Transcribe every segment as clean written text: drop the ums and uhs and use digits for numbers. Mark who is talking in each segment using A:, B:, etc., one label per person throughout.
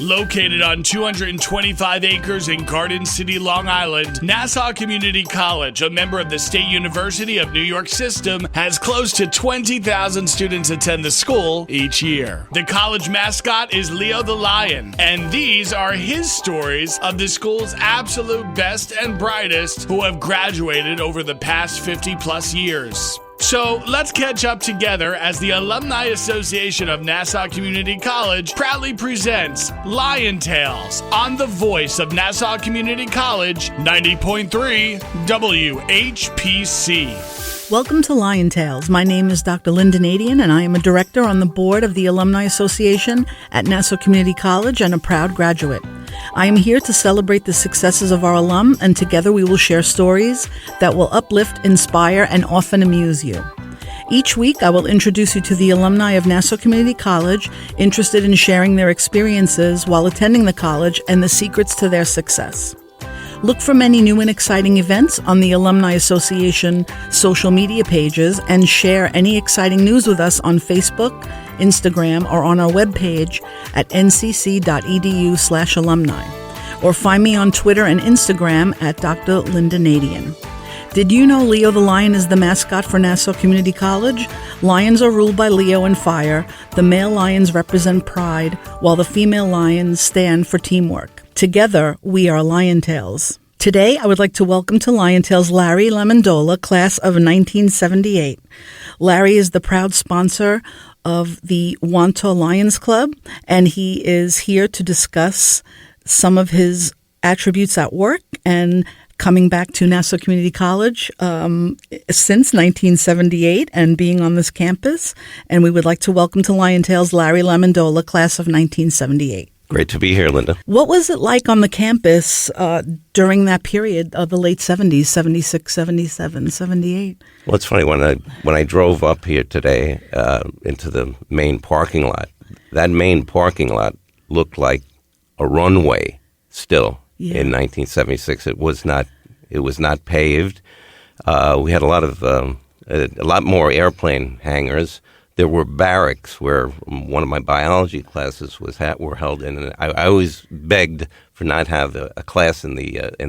A: Located on 225 acres in Garden City, Long Island, Nassau Community College, a member of the State University of New York system, has close to 20,000 students attend the school each year. The college mascot is Leo the Lion, and these are his stories of the school's absolute best and brightest who have graduated over the past 50 plus years. So let's catch up together as the Alumni Association of Nassau Community College proudly presents Lion Tales on the voice of Nassau Community College, 90.3 WHPC.
B: Welcome to Lion Tales. My name is Dr. Linda Nadian, and I am a director on the board of the Alumni Association at Nassau Community College and a proud graduate. I am here to celebrate the successes of our alum, and together we will share stories that will uplift, inspire, and often amuse you. Each week, I will introduce you to the alumni of Nassau Community College interested in sharing their experiences while attending the college and the secrets to their success. Look for many new and exciting events on the Alumni Association social media pages and share any exciting news with us on Facebook, Instagram, or on our webpage at ncc.edu/alumni. Or find me on Twitter and Instagram at Dr. Linda Nadian. Did you know Leo the Lion is the mascot for Nassau Community College? Lions are ruled by Leo and fire. The male lions represent pride, while the female lions stand for teamwork. Together, we are Lion Tales. Today, I would like to welcome to Lion Tales Larry Lamondola, class of 1978. Larry is the proud sponsor of the Wantagh Lions Club, and he is here to discuss some of his attributes at work and coming back to Nassau Community College since 1978 and being on this campus. And we would like to welcome to Lion Tales Larry Lamondola, class of 1978.
C: Great to be here, Linda.
B: What was it like on the campus during that period of the late 70s, 76, 77, 78?
C: Well, it's funny, when I drove up here today into the main parking lot, that main parking lot looked like a runway still in 1976. It was not paved. We had a lot more airplane hangars. There were barracks where one of my biology classes were held in, and I always begged for not have a class in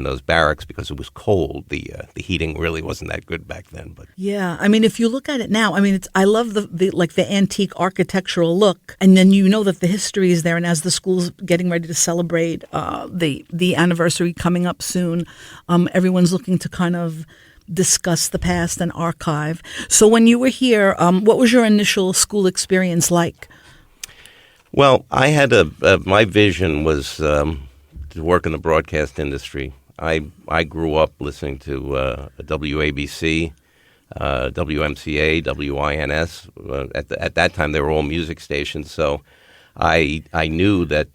C: those barracks because it was cold. The heating really wasn't that good back then. But
B: yeah, I mean, if you look at it now, I mean, I love the antique architectural look, and then you know that the history is there. And as the school's getting ready to celebrate the anniversary coming up soon, everyone's looking to kind of discuss the past and archive. So when you were here, what was your initial school experience like?
C: Well, I had my vision was to work in the broadcast industry. I grew up listening to WABC, WMCA, WINS. At that time, they were all music stations. So I knew that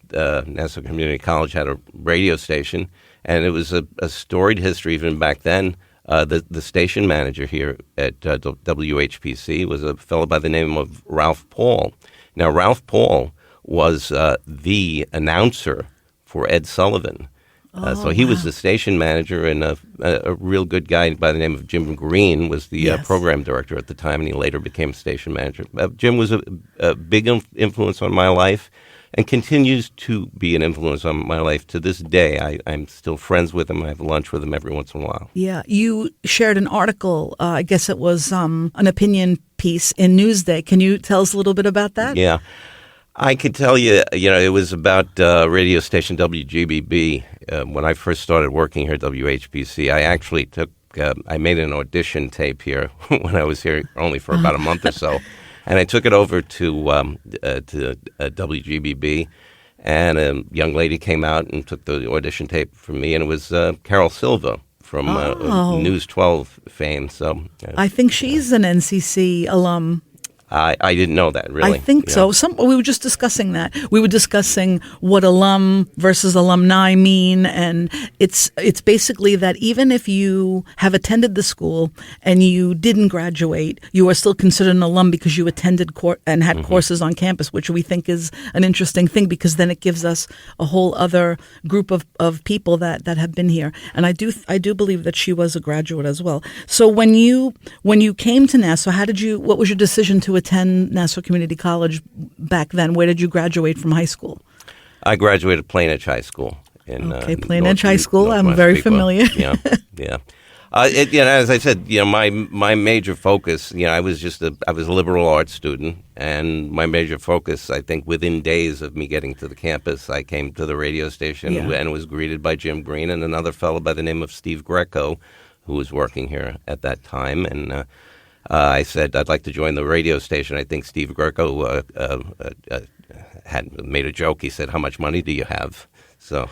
C: Nassau Community College had a radio station, and it was a storied history even back then. The station manager here at WHPC was a fellow by the name of Ralph Paul. Now, Ralph Paul was the announcer for Ed Sullivan. So he was the station manager, and a real good guy by the name of Jim Green was the program director at the time, and he later became station manager. Jim was a big influence on my life and continues to be an influence on my life to this day. I'm still friends with him. I have lunch with him every once in a while. Yeah,
B: you shared an article, I guess it was an opinion piece in Newsday. Can you tell us a little bit about that?
C: Yeah. I could tell you, it was about radio station WGBB. When I first started working here at WHPC, I actually I made an audition tape here when I was here only for about a month or so. And I took it over to WGBB, and a young lady came out and took the audition tape from me, and it was Carol Silva from News 12 fame. So
B: I think she's an NCC alum.
C: I didn't know that, really.
B: I think so. We were just discussing that. We were discussing what alum versus alumni mean, and it's basically that even if you have attended the school and you didn't graduate, you are still considered an alum because you attended and had courses on campus, which we think is an interesting thing because then it gives us a whole other group of people that have been here. And I do believe that she was a graduate as well. So when you came to Nassau, what was your decision to attend Nassau Community College back then? Where did you graduate from high school?
C: I graduated Plain Edge High School.
B: Okay, Plain Edge High School. I'm very familiar.
C: Yeah, yeah. As I said, my major focus, I was I was a liberal arts student, and my major focus, I think, within days of me getting to the campus, I came to the radio station and was greeted by Jim Green and another fellow by the name of Steve Greco, who was working here at that time, and I said I'd like to join the radio station. I think Steve Greco had made a joke. He said, "How much money do you have?" So,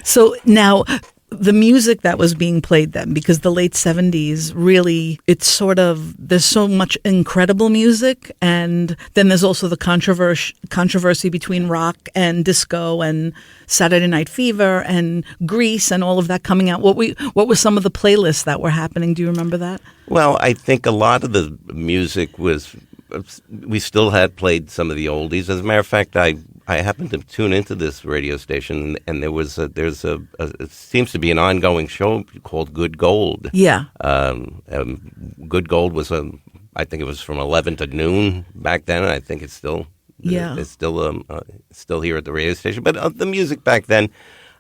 B: so now. The music that was being played then, because the late 70s, really, it's sort of, there's so much incredible music, and then there's also the controversy between rock and disco and Saturday Night Fever and Grease and all of that coming out. What were some of the playlists that were happening? Do you remember that?
C: Well, I think a lot of the music was, we still had played some of the oldies. As a matter of fact, I happened to tune into this radio station, and there's it seems to be an ongoing show called Good Gold.
B: Yeah.
C: Good Gold was I think it was from 11 to noon back then, and I think it's still it's still here at the radio station. But the music back then,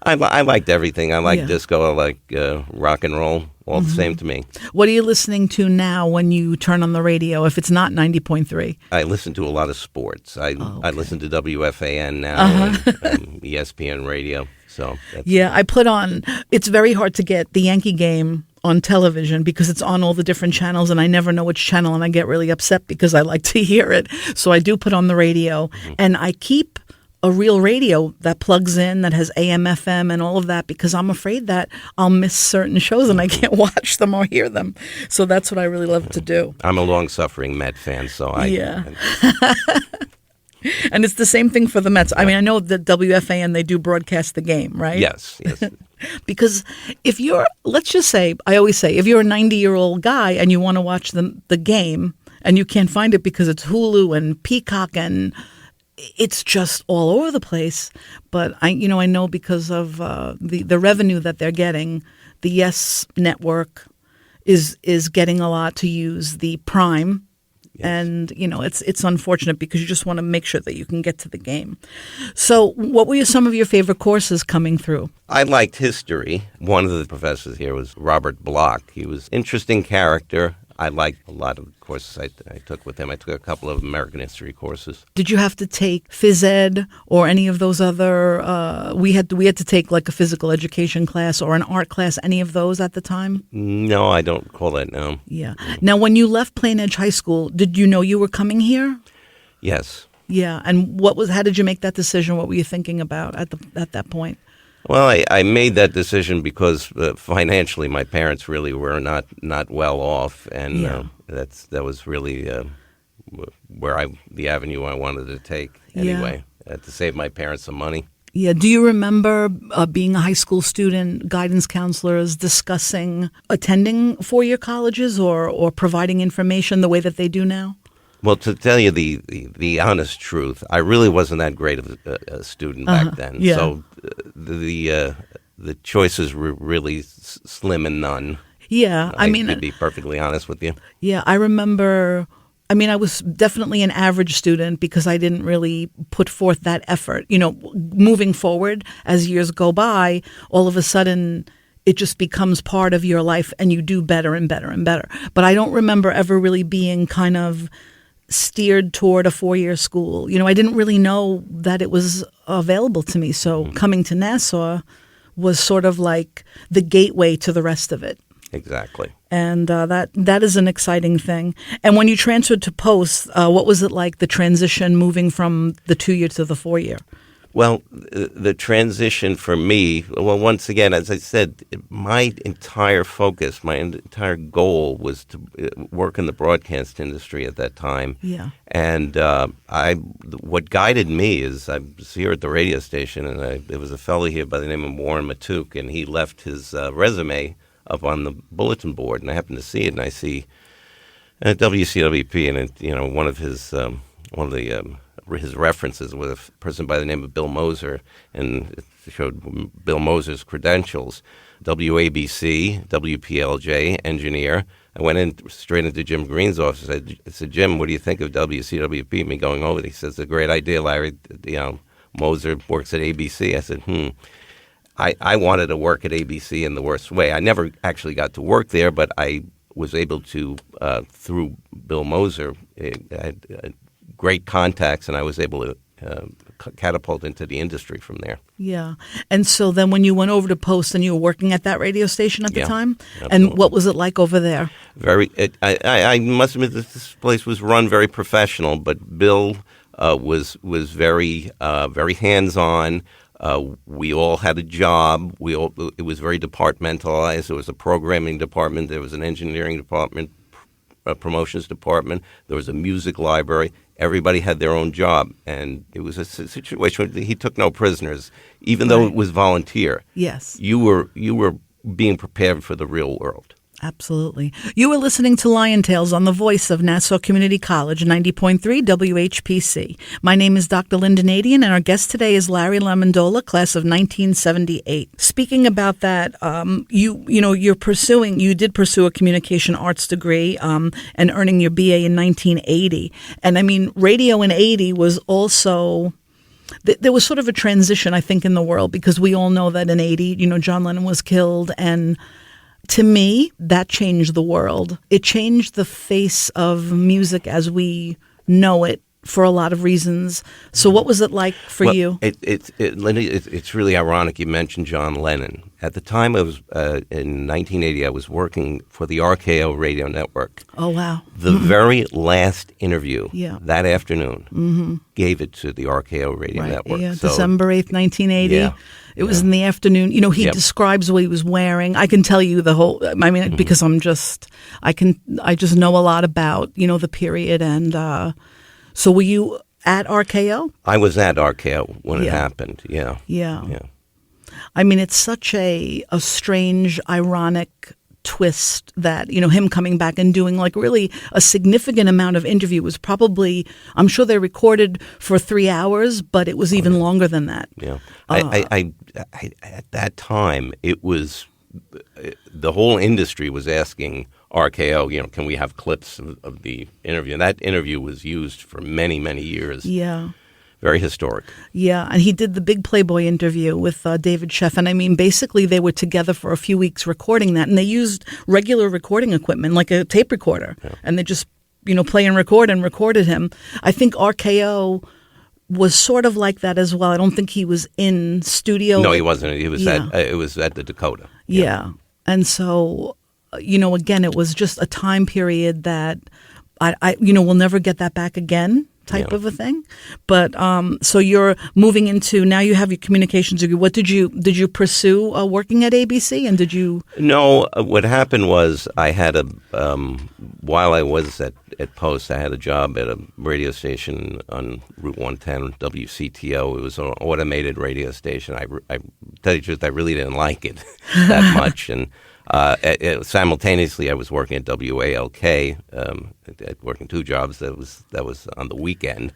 C: I liked everything. I liked disco. I liked rock and roll. All the same to me. What
B: are you listening to now when you turn on the radio, if it's not 90.3?
C: I listen to a lot of sports. I listen to WFAN now and ESPN radio. So
B: I put on, it's very hard to get the Yankee game on television because it's on all the different channels and I never know which channel, and I get really upset because I like to hear it. So I do put on the radio, and I keep a real radio that plugs in, that has AM, FM, and all of that, because I'm afraid that I'll miss certain shows and I can't watch them or hear them. So that's what I really love to do.
C: I'm a long-suffering Met fan, so
B: And it's the same thing for the Mets. I mean, I know that WFAN, they do broadcast the game, right?
C: Yes.
B: Because if you're, let's just say, I always say, if you're a 90-year-old guy and you want to watch the game and you can't find it because it's Hulu and Peacock and it's just all over the place. But I know because of the revenue that they're getting, the Yes Network is getting a lot to use the Prime. Yes. And it's unfortunate because you just want to make sure that you can get to the game. So, what were some of your favorite courses coming through?
C: I liked history. One of the professors here was Robert Bloch. He was an interesting character. I liked a lot of courses I took with him. I took a couple of American history courses.
B: Did you have to take phys ed or any of those other? We had to take like a physical education class or an art class. Any of those at the time?
C: No, I don't call that now.
B: Yeah. Now, when you left Plain Edge High School, did you know you were coming here?
C: Yes.
B: Yeah. And how did you make that decision? What were you thinking about at that point?
C: Well, I made that decision because financially my parents really were not well off, and that was really the avenue I wanted to take anyway, to save my parents some money.
B: Yeah. Do you remember being a high school student, guidance counselors discussing attending four-year colleges or providing information the way that they do now?
C: Well, to tell you the honest truth, I really wasn't that great of a student back then.
B: Yeah.
C: So the choices were really slim and none.
B: Yeah, I mean,
C: to be perfectly honest with you.
B: Yeah, I remember. I mean, I was definitely an average student because I didn't really put forth that effort. Moving forward as years go by, all of a sudden it just becomes part of your life and you do better and better and better. But I don't remember ever really being kind of steered toward a four-year school. I didn't really know that it was available to me. So coming to Nassau was sort of like the gateway to the rest of it.
C: Exactly.
B: And that is an exciting thing. And when you transferred to Post, what was it like, the transition moving from the 2-year to the 4-year?
C: Well, the transition for me, once again, as I said, my entire focus, my entire goal was to work in the broadcast industry at that time.
B: Yeah.
C: And what guided me is I was here at the radio station, and there was a fellow here by the name of Warren Matuk, and he left his resume up on the bulletin board, and I happened to see it, and I see WCWP, and one of his his references was a person by the name of Bill Moser, and it showed Bill Moser's credentials. WABC, WPLJ, engineer. I went straight into Jim Green's office. I said, Jim, what do you think of WCWP? Me going over it. He says, a great idea, Larry. Moser works at ABC. I said, I wanted to work at ABC in the worst way. I never actually got to work there, but I was able to, through Bill Moser, I had great contacts, and I was able to catapult into the industry from there.
B: Yeah. And so then when you went over to Post and you were working at that radio station at the time,
C: absolutely.
B: and what was it like over there?
C: I must admit that this place was run very professional, but Bill was very hands-on. We all had a job. It was very departmentalized. There was a programming department. There was an engineering department, a promotions department. There was a music library. Everybody had their own job, and it was a situation where he took no prisoners, even though it was volunteer.
B: Yes.
C: You were being prepared for the real world.
B: Absolutely. You were listening to Lion Tales on the voice of Nassau Community College, 90.3 WHPC. My name is Dr. Linda Nadian, and our guest today is Larry Lamondola, class of 1978. Speaking about that, you did pursue a communication arts degree and earning your BA in 1980. And I mean, radio in 80 was also... There was sort of a transition, I think, in the world, because we all know that in 80, John Lennon was killed, and to me, that changed the world. It changed the face of music as we know it for a lot of reasons. So what was it like for you?
C: Linda, it's really ironic you mentioned John Lennon. At the time, I was in 1980, I was working for the RKO radio network.
B: Oh, wow.
C: The very last interview that afternoon gave it to the RKO radio network.
B: Yeah, so, December 8th, 1980.
C: Yeah.
B: It was in the afternoon. He describes what he was wearing. I can tell you the whole, because I just know a lot about, the period. And so were you at RKO?
C: I was at RKO when it happened, yeah.
B: I mean, it's such a strange, ironic twist that, him coming back and doing like really a significant amount of interview was probably, I'm sure they recorded for 3 hours, but it was even longer than that.
C: Yeah. I at that time, it was, the whole industry was asking RKO, can we have clips of the interview? And that interview was used for many, many years.
B: Yeah.
C: Very historic.
B: Yeah, and he did the big Playboy interview with David Sheff. And I mean, basically they were together for a few weeks recording that, and they used regular recording equipment, like a tape recorder. Yeah. And they just, play and record and recorded him. I think RKO was sort of like that as well. I don't think he was in studio.
C: No, he wasn't. He was it was at the Dakota.
B: Yeah. And so, again, it was just a time period that I we'll never get that back again. Type of a thing. But so you're moving into, now you have your communications degree. What did you pursue working at ABC, and did you? No,
C: what happened was I had while I was at Post, I had a job at a radio station on Route 110, WCTO. It was an automated radio station. I tell you the truth, I really didn't like it that much. And simultaneously, I was working at WALK, working two jobs. That was on the weekend.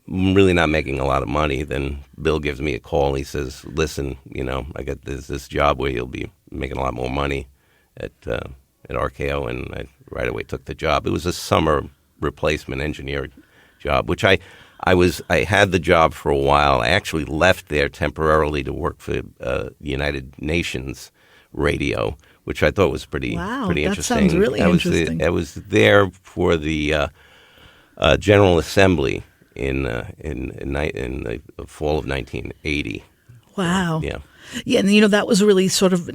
C: Really not making a lot of money. Then Bill gives me a call. He says, "Listen, I got this job where you'll be making a lot more money at RKO," and I right away took the job. It was a summer replacement engineer job, which I had the job for a while. I actually left there temporarily to work for the United Nations Radio, which I thought was pretty interesting. That sounds
B: really interesting.
C: I was there for the General Assembly in the fall of 1980.
B: Wow.
C: Yeah.
B: Yeah, and that was really sort of,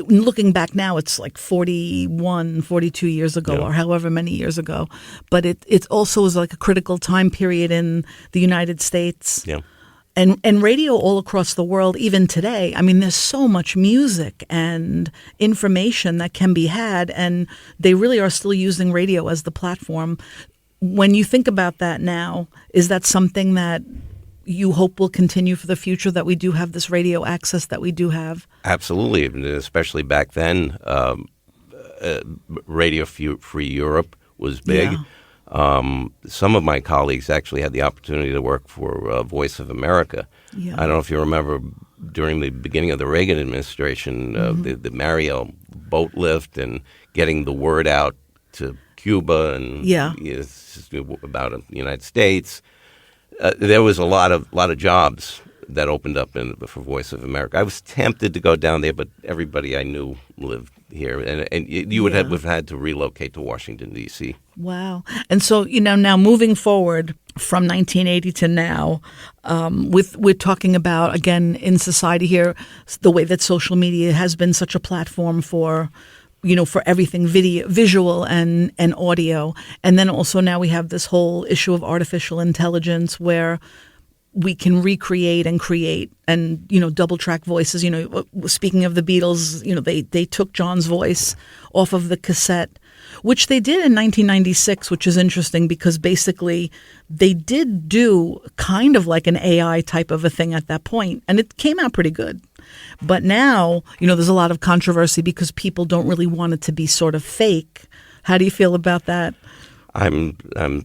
B: looking back now, it's like 41, 42 years ago, or however many years ago. But it also was like a critical time period in the United States.
C: Yeah.
B: And radio all across the world, even today. I mean, there's so much music and information that can be had, and they really are still using radio as the platform. When you think about that now, is that something that you hope will continue for the future, that we do have this radio access that we do have?
C: Absolutely, especially back then. Radio Free Europe was big. Yeah. Some of my colleagues actually had the opportunity to work for Voice of America. Yeah. I don't know if you remember during the beginning of the Reagan administration, the Mariel boat lift and getting the word out to Cuba and about the United States. there was a lot of jobs that opened up for Voice of America. I was tempted to go down there, but everybody I knew lived here, and you would have had to relocate to Washington, D.C.
B: Wow. And so, now moving forward from 1980 to now, we're talking about, again, in society here, the way that social media has been such a platform for everything visual and audio. And then also now we have this whole issue of artificial intelligence where we can recreate and create and, double track voices. Speaking of the Beatles, they took John's voice off of the cassette, which they did in 1996, which is interesting because basically they did do kind of like an AI type of a thing at that point, and it came out pretty good. But now, there's a lot of controversy because people don't really want it to be sort of fake. How do you feel about that?
C: I'm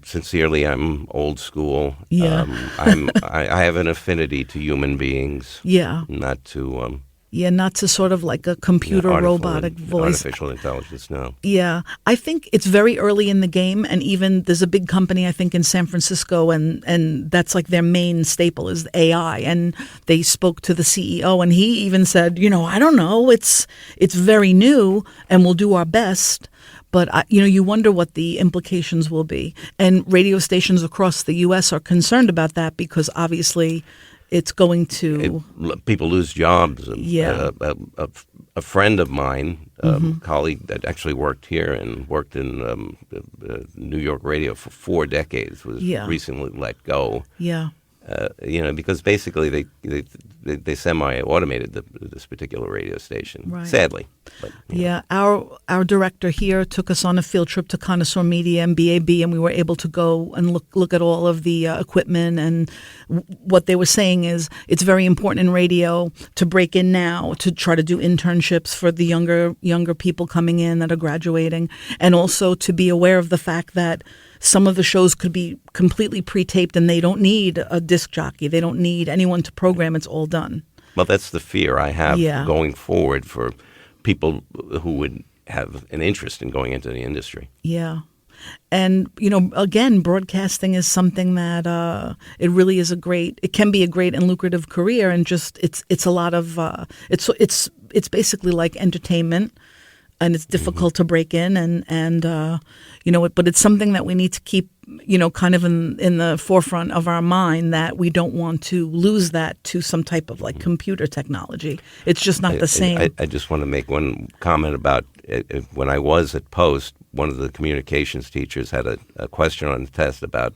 C: sincerely, I'm old school.
B: Yeah.
C: I have an affinity to human beings.
B: Yeah.
C: Not to
B: not to sort of like a computer robotic voice.
C: Artificial intelligence, no.
B: Yeah. I think it's very early in the game, and even there's a big company, I think, in San Francisco, and that's like their main staple is AI. And they spoke to the CEO, and he even said, I don't know, it's very new, and we'll do our best. But, you wonder what the implications will be. And radio stations across the U.S. are concerned about that because obviously it's going to...
C: people lose jobs.
B: Yeah.
C: A friend of mine, colleague that actually worked here and worked in New York radio for 4 decades, was recently let go.
B: Yeah.
C: Because basically they semi-automated this particular radio station,
B: right.
C: Sadly. But,
B: yeah, our director here took us on a field trip to Connoisseur Media and BAB, and we were able to go and look at all of the equipment. And what they were saying is it's very important in radio to break in now, to try to do internships for the younger people coming in that are graduating, and also to be aware of the fact that some of the shows could be completely pre-taped and they don't need a disc jockey. They don't need anyone to program. It's all done.
C: Well, that's the fear I have going forward for people who would have an interest in going into the industry.
B: Yeah. And, again, broadcasting is something that it really is it can be a great and lucrative career. And just it's a lot of it's basically like entertainment. And it's difficult to break in, and but it's something that we need to keep, kind of in the forefront of our mind, that we don't want to lose that to some type of like computer technology. It's just not the same.
C: I just want to make one comment about when I was at Post, one of the communications teachers had a question on the test about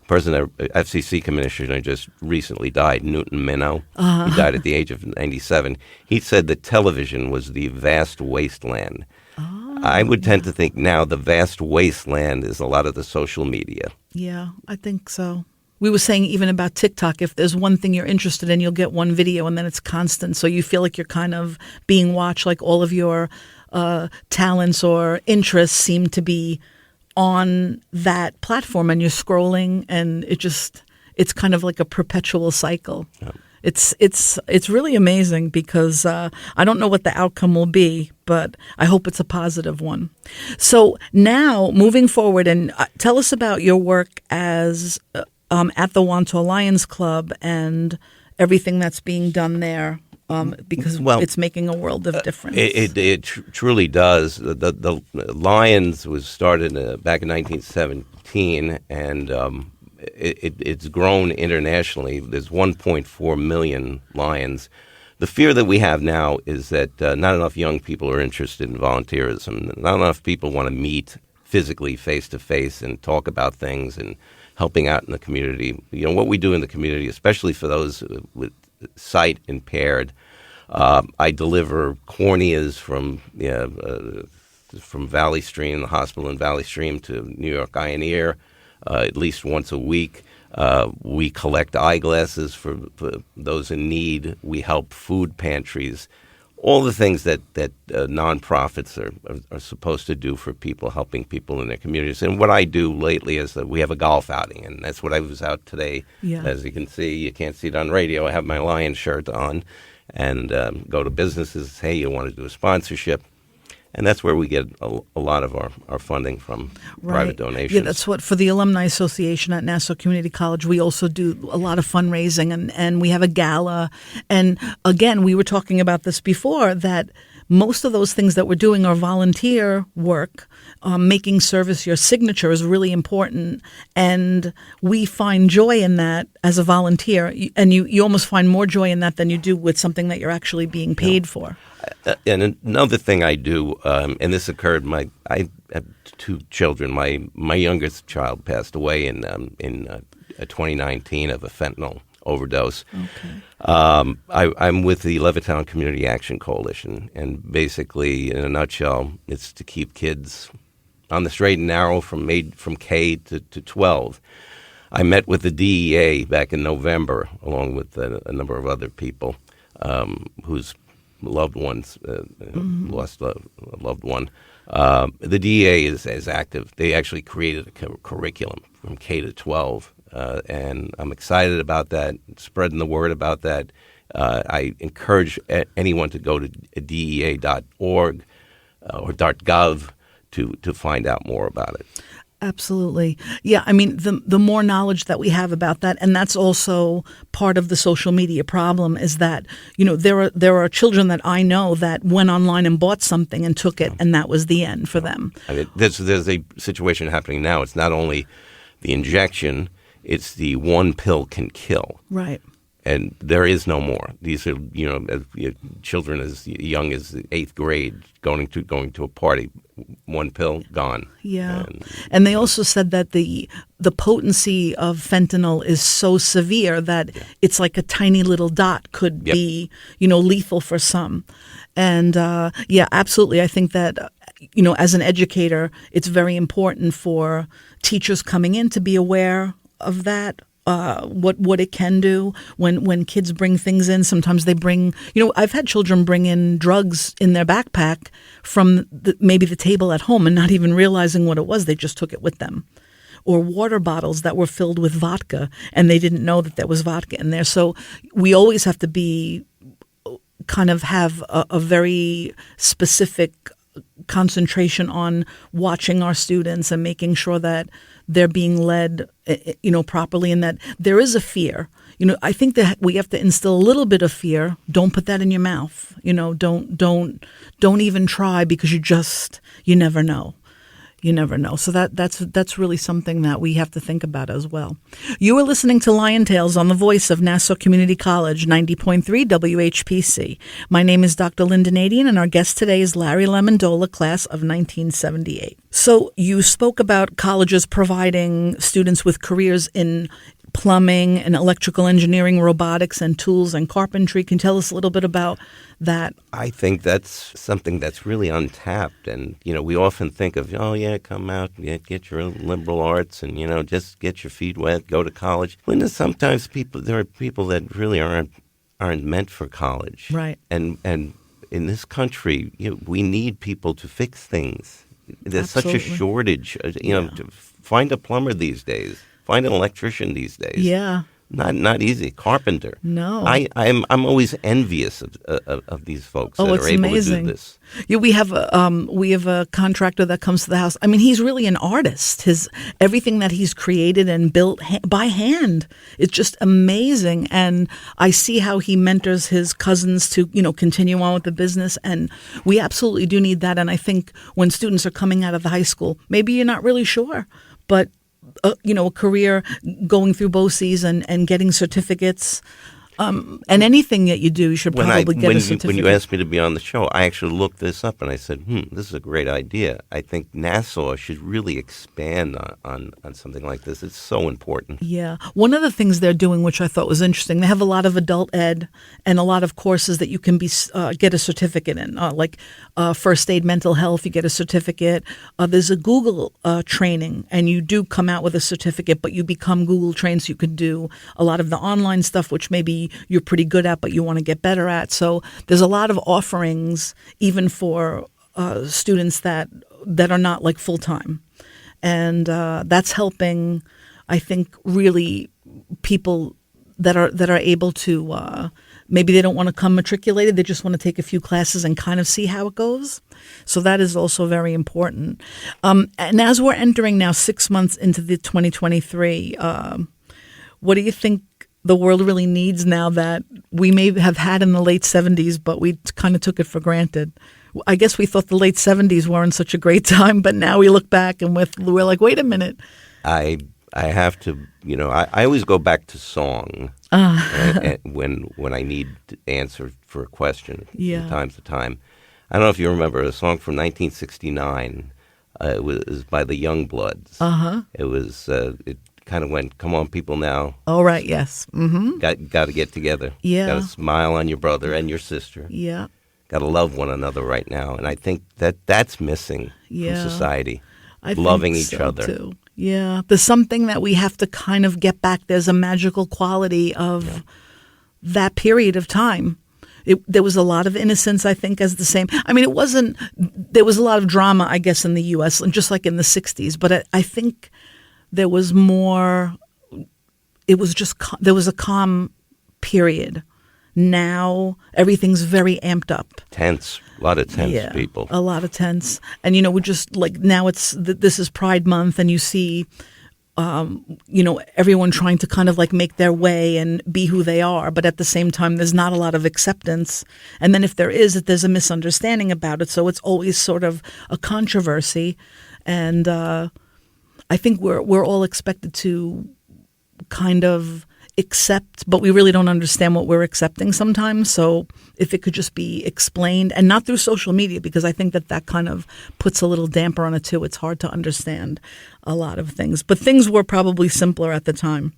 C: a person, FCC commissioner just recently died, Newton Minow. He died at the age of 97. He said that television was the vast wasteland. I would tend to think now the vast wasteland is a lot of the social media.
B: Yeah, I think so. We were saying even about TikTok, if there's one thing you're interested in, you'll get one video and then it's constant. So you feel like you're kind of being watched, like all of your talents or interests seem to be on that platform, and you're scrolling, and it's kind of like a perpetual cycle. Yeah. It's really amazing because I don't know what the outcome will be, but I hope it's a positive one. So now moving forward, and tell us about your work as at the Wantagh Lions Club and everything that's being done there. Because it's making a world of difference.
C: It truly does. The Lions was started back in 1917, and it's grown internationally. There's 1.4 million Lions. The fear that we have now is that not enough young people are interested in volunteerism. Not enough people want to meet physically, face-to-face, and talk about things and helping out in the community. What we do in the community, especially for those with sight impaired. I deliver corneas from Valley Stream, the hospital in Valley Stream, to New York Eye and Ear at least once a week. We collect eyeglasses for those in need. We help food pantries. All the things that nonprofits are supposed to do for people, helping people in their communities. And what I do lately is that we have a golf outing, and that's what I was out today. Yeah. As you can see, you can't see it on radio. I have my Lions shirt on, and go to businesses. Hey, you want to do a sponsorship? And that's where we get a lot of our funding from, private donations.
B: Yeah, that's what, for the Alumni Association at Nassau Community College, we also do a lot of fundraising, and we have a gala. And again, we were talking about this before, that most of those things that we're doing are volunteer work. Making service your signature is really important, and we find joy in that as a volunteer. And you almost find more joy in that than you do with something that you're actually being paid for.
C: And another thing I do, and this occurred, I have two children. My youngest child passed away in 2019 of a fentanyl overdose.
B: Okay.
C: I'm with the Levittown Community Action Coalition, and basically, in a nutshell, it's to keep kids on the straight and narrow from K to 12. I met with the DEA back in November, along with a number of other people whose loved ones lost a loved one. The DEA is active. They actually created a curriculum from K to 12, and I'm excited about that, spreading the word about that. I encourage anyone to go to DEA.org or .gov to find out more about it.
B: Absolutely. Yeah, I mean, the more knowledge that we have about that, and that's also part of the social media problem, is that, there are children that I know that went online and bought something and took it, and that was the end for them.
C: I mean, there's a situation happening now. It's not only the injection, it's the one pill can kill.
B: Right.
C: And there is no more. These are, children as young as the 8th grade going to a party. One pill, gone.
B: Yeah. And they also said that the potency of fentanyl is so severe that it's like a tiny little dot could be, lethal for some. And absolutely. I think that, as an educator, it's very important for teachers coming in to be aware of that. What it can do when kids bring things in. Sometimes they bring, I've had children bring in drugs in their backpack from maybe the table at home and not even realizing what it was. They just took it with them. Or water bottles that were filled with vodka and they didn't know that there was vodka in there. So we always have to have a very specific concentration on watching our students and making sure that they're being led, properly, and that there is a fear. I think that we have to instill a little bit of fear. Don't put that in your mouth. Don't even try, because you never know. You never know. So that's really something that we have to think about as well. You are listening to Lion Tales on the voice of Nassau Community College, 90.3 WHPC. My name is Dr. Linda Nadian, and our guest today is Larry Lemondola, class of 1978. So you spoke about colleges providing students with careers in plumbing and electrical engineering, robotics and tools and carpentry. Can you tell us a little bit about that?
C: I think that's something that's really untapped. And, we often think of, come out, get your liberal arts and, just get your feet wet, go to college. When sometimes there are people that really aren't meant for college.
B: Right.
C: And in this country, we need people to fix things. There's
B: Absolutely.
C: such a shortage, to find a plumber these days. Find an electrician these days.
B: Yeah.
C: Not easy. Carpenter.
B: No.
C: I'm always envious of these folks that are able
B: amazing.
C: to do this.
B: Yeah, we have a contractor that comes to the house. I mean, he's really an artist. Everything that he's created and built by hand, it's just amazing. And I see how he mentors his cousins to continue on with the business. And we absolutely do need that. And I think when students are coming out of the high school, maybe you're not really sure, but a career going through BOCES and getting certificates. And anything that you do, you should probably get a certificate.
C: When you asked me to be on the show, I actually looked this up and I said, this is a great idea. I think Nassau should really expand on something like this. It's so important.
B: Yeah. One of the things they're doing, which I thought was interesting, they have a lot of adult ed and a lot of courses that you can get a certificate in, like first aid, mental health, you get a certificate. There's a Google training, and you do come out with a certificate, but you become Google trained, so you can do a lot of the online stuff, which maybe you're pretty good at, but you want to get better at. So there's a lot of offerings, even for students that are not like full time, and that's helping. I think really people that are able to maybe they don't want to come matriculated. They just want to take a few classes and kind of see how it goes. So that is also very important. And as we're entering now 6 months into the 2023, what do you think the world really needs now that we may have had in the late 70s, but we kind of took it for granted? I guess we thought the late 70s weren't such a great time, but now we look back and we're like, wait a minute.
C: I have to, I always go back to song when I need to answer for a question from time to time. I don't know if you remember a song from 1969. It was by the Youngbloods. It was it kind of went, "Come on, people now."
B: Oh, right, yes. Mm-hmm.
C: Got to get together.
B: Yeah.
C: Got to smile on your brother and your sister.
B: Yeah.
C: Got to love one another right now, and I think that's missing from society. Loving
B: think
C: each
B: so,
C: other.
B: Too. Yeah, there's something that we have to kind of get back. There's a magical quality of that period of time. There was a lot of innocence, I think, as the same. I mean, there was a lot of drama, I guess, in the U.S., just like in the 60s. But I think there was more, there was a calm period. Now, everything's very amped up.
C: Tense. A lot of tense people.
B: A lot of tense. And, we're just like, now this is Pride Month, and you see everyone trying to kind of like make their way and be who they are. But at the same time, there's not a lot of acceptance. And then if there is, there's a misunderstanding about it. So it's always sort of a controversy. And I think we're all expected to kind of accept, but we really don't understand what we're accepting sometimes. So if it could just be explained, and not through social media, because I think that kind of puts a little damper on it too. It's hard to understand a lot of things, but things were probably simpler at the time.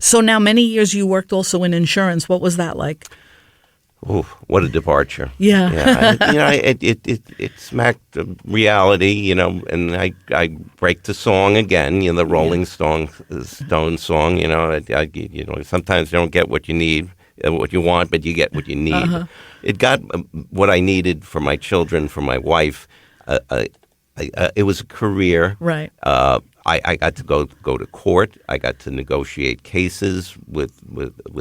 B: So now, many years you worked also in insurance. What was that like?
C: Oh, what a departure!
B: Yeah,
C: it smacked reality, and I break the song again, the Rolling Stone song, sometimes you don't get what you need, what you want, but you get what you need. It got what I needed for my children, for my wife. It was a career.
B: Right.
C: I got to go to court. I got to negotiate cases with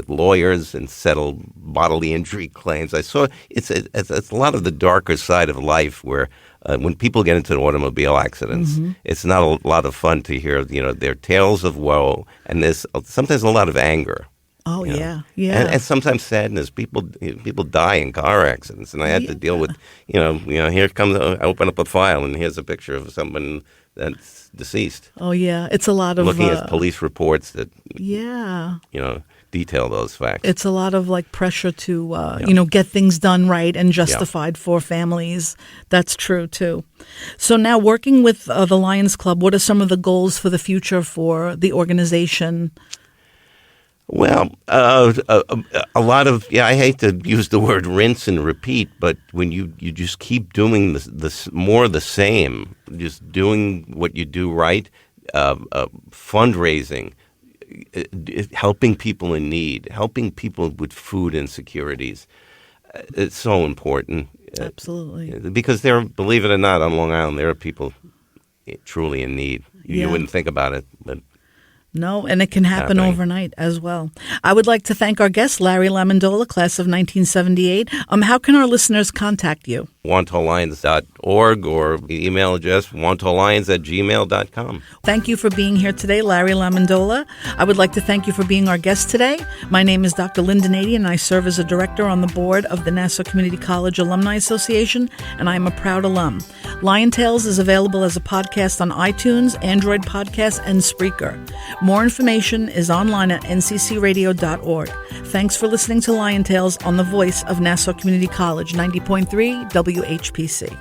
C: lawyers and settle bodily injury claims. I saw it's a lot of the darker side of life where when people get into automobile accidents, it's not a lot of fun to hear their tales of woe, and there's sometimes a lot of anger.
B: Oh, yeah.
C: And sometimes sadness. People die in car accidents, and I had to deal with here comes I open up a file and here's a picture of someone that's deceased.
B: Oh, yeah. It's a lot of
C: looking at police reports that detail those facts.
B: It's a lot of like pressure to get things done right and justified for families. That's true too. So now, working with the Lions Club, what are some of the goals for the future for the organization?
C: Well, a lot of I hate to use the word rinse and repeat, but when you just keep doing the more of the same, just doing what you do right, fundraising, helping people in need, helping people with food insecurities, it's so important.
B: Absolutely,
C: because believe it or not, on Long Island there are people truly in need. You wouldn't think about it, but.
B: No, and it can happen overnight as well. I would like to thank our guest, Larry Lamendola, class of 1978. How can our listeners contact you? WantallLions.org or the email address wantalllions@gmail.com. Thank you for being here today, Larry Lamendola. I would like to thank you for being our guest today. My name is Dr. Linda Nadian, and I serve as a director on the board of the Nassau Community College Alumni Association, and I am a proud alum. Lion Tales is available as a podcast on iTunes, Android Podcasts, and Spreaker. More information is online at nccradio.org. Thanks for listening to Lion Tales on the voice of Nassau Community College, 90.3 WHPC.